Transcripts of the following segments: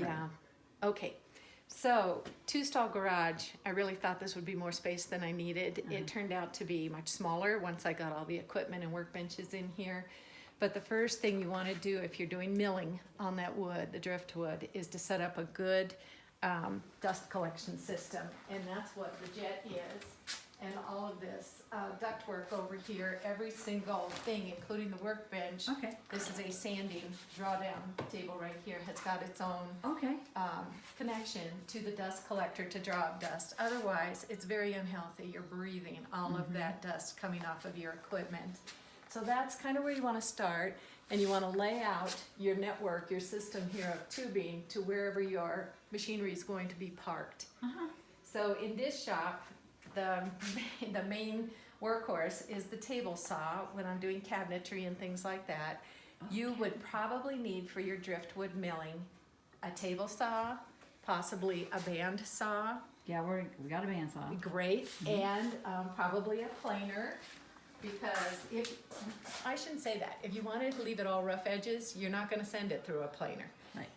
Yeah. Okay. So, two-stall garage, I really thought this would be more space than I needed. It turned out to be much smaller once I got all the equipment and workbenches in here. But the first thing you want to do if you're doing milling on that wood, the driftwood, is to set up a good dust collection system. And that's what the jet is. And all of this ductwork over here, every single thing, including the workbench. Okay. This is a sanding drawdown table right here. Has got its own Okay. connection to the dust collector to draw up dust. Otherwise, it's very unhealthy. You're breathing all of that dust coming off of your equipment. So that's kind of where you want to start. And you want to lay out your network, your system here of tubing to wherever your machinery is going to be parked. So in this shop, the main workhorse is the table saw when I'm doing cabinetry and things like that. You would probably need for your driftwood milling a table saw, possibly a band saw. Yeah, we got a bandsaw. Great, and probably a planer, because I shouldn't say that. If you wanted to leave it all rough edges, you're not going to send it through a planer. Right.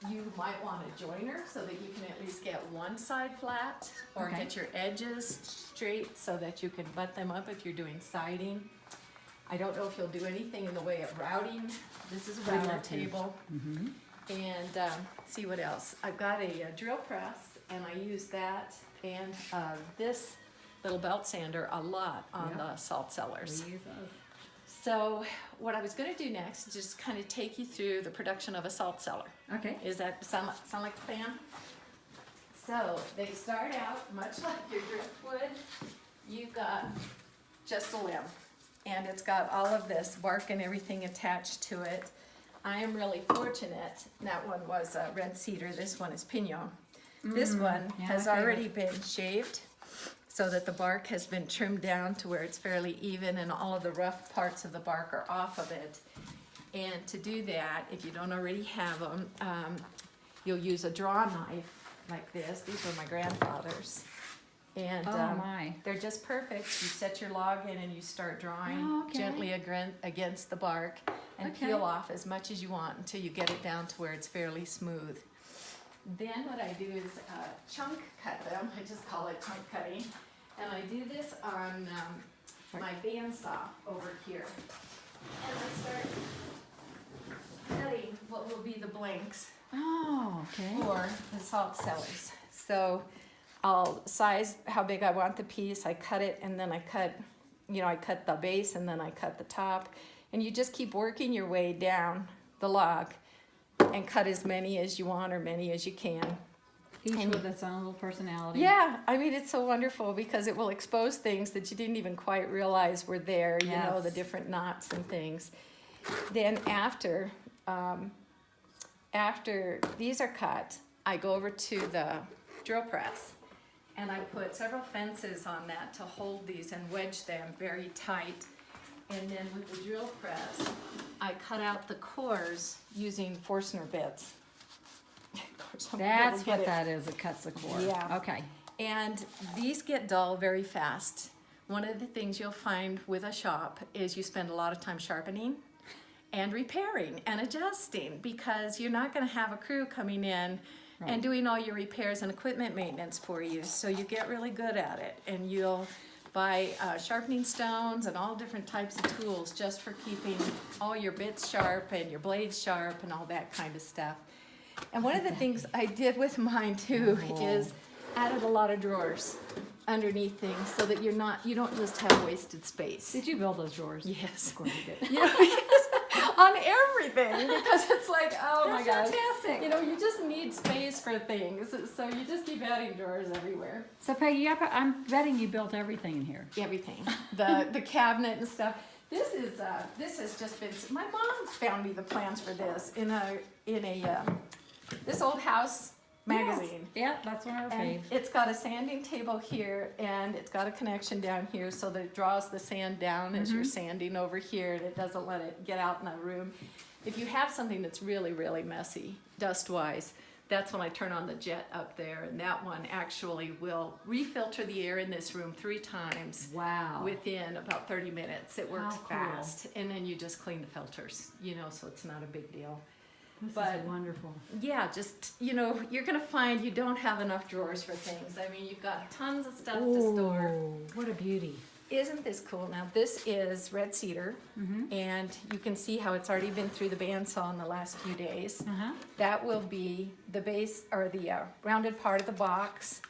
You might want a joiner so that you can at least get one side flat, or Okay. get your edges straight so that you can butt them up if you're doing siding. I don't know if you'll do anything in the way of routing. This is a I'd router love to. table. And see what else. I've got a drill press, and I use that and this little belt sander a lot on Yeah. the salt cellars. We use those. So what I was going to do next is just kind of take you through the production of a salt cellar. Okay. Is that sound like a plan? So they start out much like your driftwood. You've got just a limb, and it's got all of this bark and everything attached to it. I am really fortunate. That one was red cedar. This one is pinon. This one yeah, has my favorite. already been shaved so that the bark has been trimmed down to where it's fairly even and all of the rough parts of the bark are off of it. And to do that, if you don't already have them, you'll use a draw knife like this. These were my grandfather's. And Oh my. they're just perfect. You set your log in and you start drawing Oh, okay. gently against the bark and Okay. peel off as much as you want until you get it down to where it's fairly smooth. Then what I do is chunk cut them. I just call it chunk cutting. And I do this on my bandsaw over here. And I start cutting what will be the blanks Oh, okay. for the salt cellars. So I'll size how big I want the piece. I cut it, and then I cut the base, and then I cut the top. And you just keep working your way down the log and cut as many as you want or many as you can. Each And- with its own little personality. Yeah, I mean, it's so wonderful because it will expose things that you didn't even quite realize were there, you know, Yes. the different knots and things. Then after these are cut, I go over to the drill press and I put several fences on that to hold these and wedge them very tight. And then with the drill press, I cut out the cores using Forstner bits. Of course, some people That's get what it. that is. It cuts the cord. Yeah. Okay. And these get dull very fast. One of the things you'll find with a shop is you spend a lot of time sharpening and repairing and adjusting because you're not going to have a crew coming in Right. and doing all your repairs and equipment maintenance for you. So you get really good at it, and you'll buy sharpening stones and all different types of tools just for keeping all your bits sharp and your blades sharp and all that kind of stuff. And one of the things I did with mine too is added a lot of drawers underneath things so that you don't just have wasted space. Did you build those drawers? Yes. Of course you did. You know, because on everything, because it's like, oh my That's gosh. fantastic. You know, you just need space for things, so you just keep adding drawers everywhere. So Peggy, I'm betting you built everything in here. Everything, the cabinet and stuff. This has just been. My mom found me the plans for this in a this old house magazine. Yes. Yeah, that's one of our And faves. it's got a sanding table here, and it's got a connection down here so that it draws the sand down as you're sanding over here, and it doesn't let it get out in the room. If you have something that's really, really messy, dust-wise, that's when I turn on the jet up there, and that one actually will refilter the air in this room 3 times. Wow. Within about 30 minutes. It works How cool. fast, and then you just clean the filters, you know, so it's not a big deal. This But- is wonderful. Yeah, just, you're gonna find you don't have enough drawers for things. I mean, you've got tons of stuff to store. Ooh, what a beauty. Isn't this cool? Now, this is red cedar, and you can see how it's already been through the bandsaw in the last few days. Uh-huh. That will be the base, or the rounded part of the box.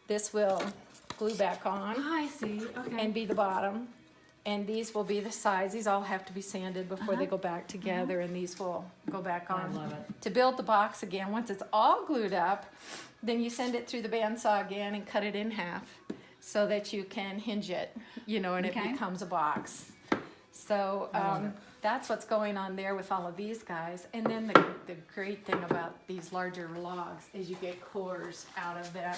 This will glue back on I see, okay. and be the bottom. And these will be the sides. These all have to be sanded before they go back together, and these will go back on. I love it. To build the box again, once it's all glued up, then you send it through the bandsaw again and cut it in half so that you can hinge it, and it Okay. becomes a box. So love it. that's what's going on there with all of these guys. And then the great thing about these larger logs is you get cores out of them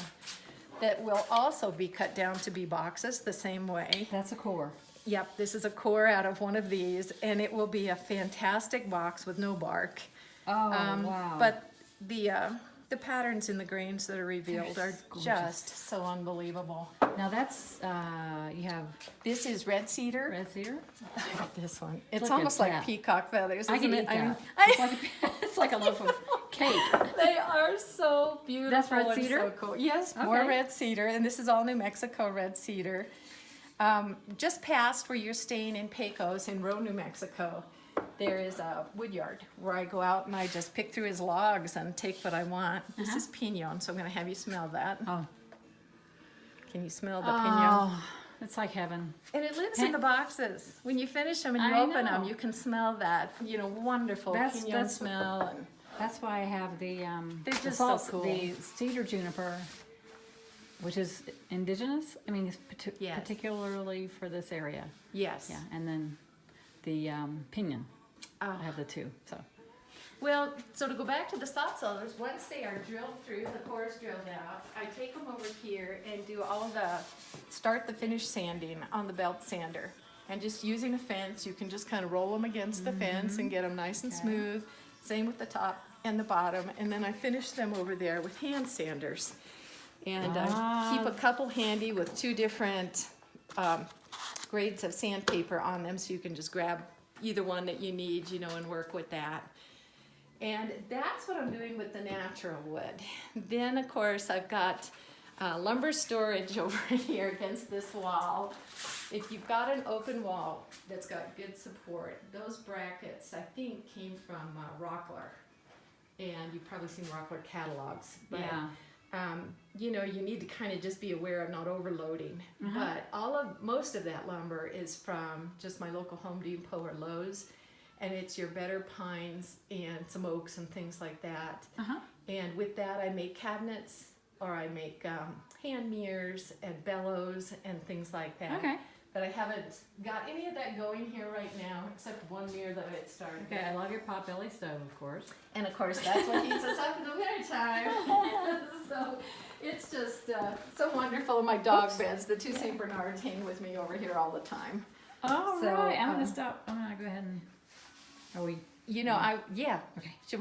that will also be cut down to be boxes the same way. That's a core. Yep, this is a core out of one of these, and it will be a fantastic box with no bark. Oh, wow. But the patterns in the grains that are revealed They're are gorgeous. just so unbelievable. Now that's, you have This is red cedar. red cedar? I got this one. It's Look at almost like that. peacock feathers. I can isn't eat it? I mean, that. It's like a loaf of cake. they are so beautiful. That's red and cedar? So cool. Yes, more Okay. red cedar, and this is all New Mexico red cedar. Just past where you're staying in Pecos in Rowe, New Mexico, there is a wood yard where I go out and I just pick through his logs and take what I want. This is pinon, so I'm going to have you smell that. Oh. Can you smell the pinon? Oh, it's like heaven. And it lives in the boxes. When you finish them and you I open them, know. you can smell that, wonderful pinon That's- smell. And That's why I have the, They're the just salt, so cool. the cedar juniper, which is indigenous. I mean, it's Yes. particularly for this area. yes. Yeah, and then the pinyon. Oh. I have the two, so. Well, so to go back to the salt cellars, once they are drilled through, the cores drilled out, I take them over here and do start the finish sanding on the belt sander. And just using a fence, you can just kind of roll them against the fence and get them nice and Okay. smooth. Same with the top and the bottom. And then I finish them over there with hand sanders. And I keep a couple handy with two different grades of sandpaper on them, so you can just grab either one that you need, and work with that. And that's what I'm doing with the natural wood. Then, of course, I've got lumber storage over here against this wall. If you've got an open wall that's got good support, those brackets, I think, came from Rockler. And you've probably seen Rockler catalogs. But, Yeah. you need to kind of just be aware of not overloading. But most of that lumber is from just my local Home Depot or Lowe's. And it's your better pines and some oaks and things like that. Uh-huh. And with that, I make cabinets, or I make hand mirrors and bellows and things like that. Okay. But I haven't got any of that going here right now, except one mirror that I had started. Okay, I love your potbelly stove, of course. And of course, that's what heats us up in the wintertime. So it's just so wonderful. And my dog beds, the two St. Bernards, hang with me over here all the time. All So, right, I'm gonna stop. I'm gonna go ahead and, are we? Okay. Okay. Should we